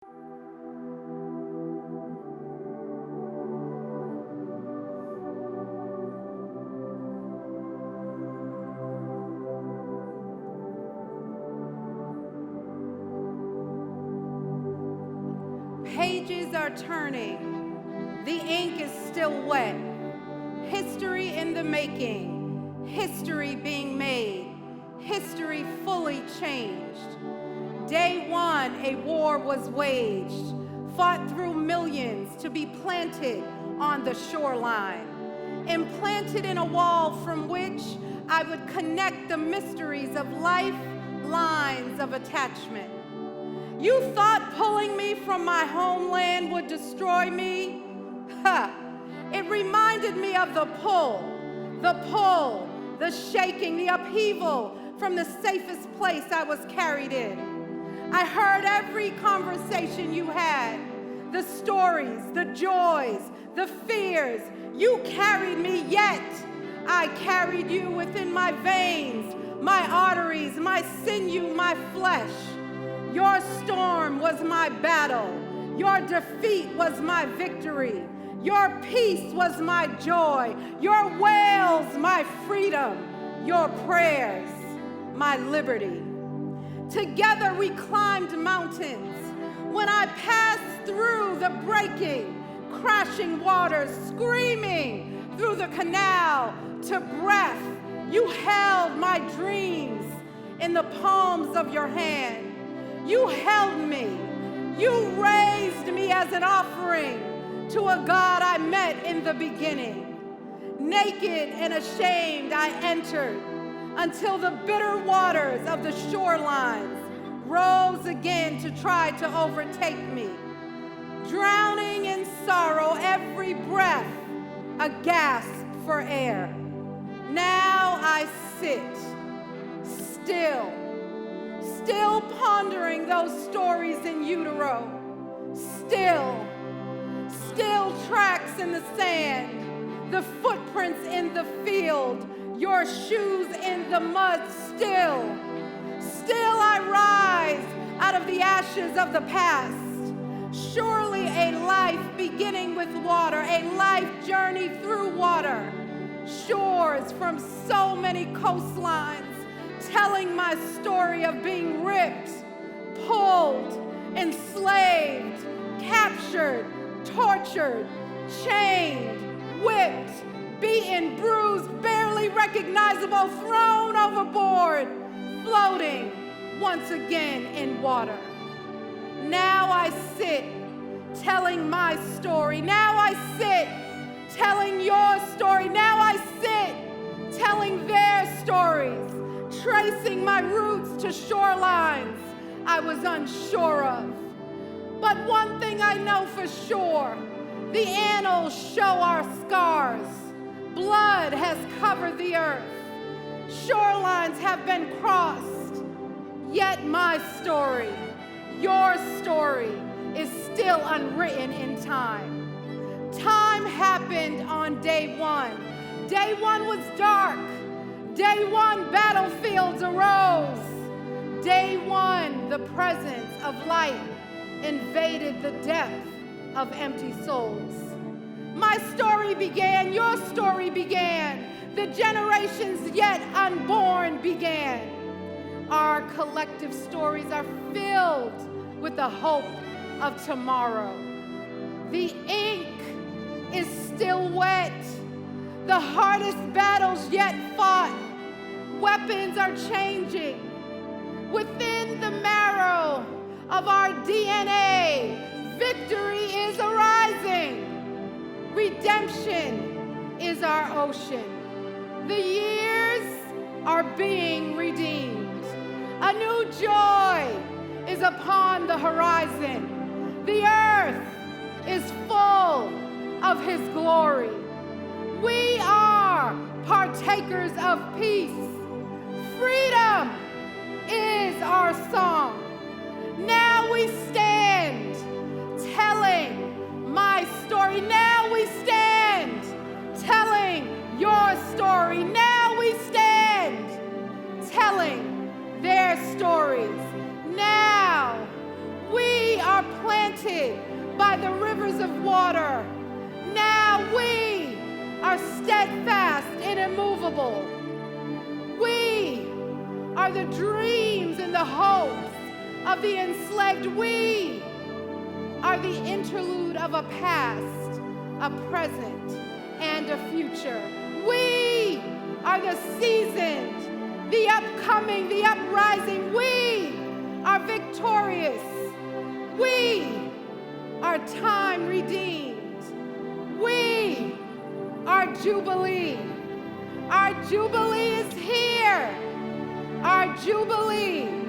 Pages are turning. The ink is still wet. History in the making. History being made. History fully changed. Day one, a war was waged, fought through millions to be planted on the shoreline, implanted in a wall from which I would connect the mysteries of life, lines of attachment. You thought pulling me from my homeland would destroy me? Ha! It reminded me of the pull, the shaking, the upheaval from the safest place I was carried in. I heard every conversation you had, the stories, the joys, the fears. You carried me, yet I carried you within my veins, my arteries, my sinew, my flesh. Your storm was my battle. Your defeat was my victory. Your peace was my joy. Your wails, my freedom. Your prayers, my liberty. Together we climbed mountains. When I passed through the breaking, crashing waters, screaming through the canal to breath, you held my dreams in the palms of your hand. You held me. You raised me as an offering to a God I met in the beginning. Naked and ashamed I entered until the bitter waters of the shorelines rose again to try to overtake me. Drowning in sorrow, every breath a gasp for air. Now I sit still pondering those stories in utero. Still tracks in the sand, the footprints in the field, your shoes in the mud. Still I rise out of the ashes of the past. Surely a life beginning with water, a life journey through water. Shores from so many coastlines, telling my story of being ripped, pulled, enslaved, captured, tortured, chained, whipped, beaten, bruised, barely recognizable, thrown overboard, floating once again in water. Now I sit telling my story. Now I sit telling your story. Now I sit telling their stories, tracing my roots to shorelines I was unsure of. But one thing I know for sure, the annals show our scars. Blood has covered the earth. Shorelines have been crossed. Yet my story, your story, is still unwritten in time. Time happened on day one. Day one was dark. Day one, battlefields arose. Day one, the presence of light invaded the depth of empty souls. My story began, your story began, the generations yet unborn began. Our collective stories are filled with the hope of tomorrow. The ink is still wet, the hardest battles yet fought. Weapons are changing. Within the marrow of our DNA, victory is arising. Redemption is our ocean. The years are being redeemed. A new joy is upon the horizon. The earth is full of His glory. We are partakers of peace. Freedom is our song. Now we stand telling my story. Now we stand telling your story. Now we stand telling their stories. Now we are planting the rivers of water. Now we are steadfast and immovable. We are the dreams and the hopes of the enslaved. We are the interlude of a past, a present, and a future. We are the seasoned, the upcoming, the uprising. We are victorious. We are time redeemed. We are Jubilee. Our Jubilee is here. Our Jubilee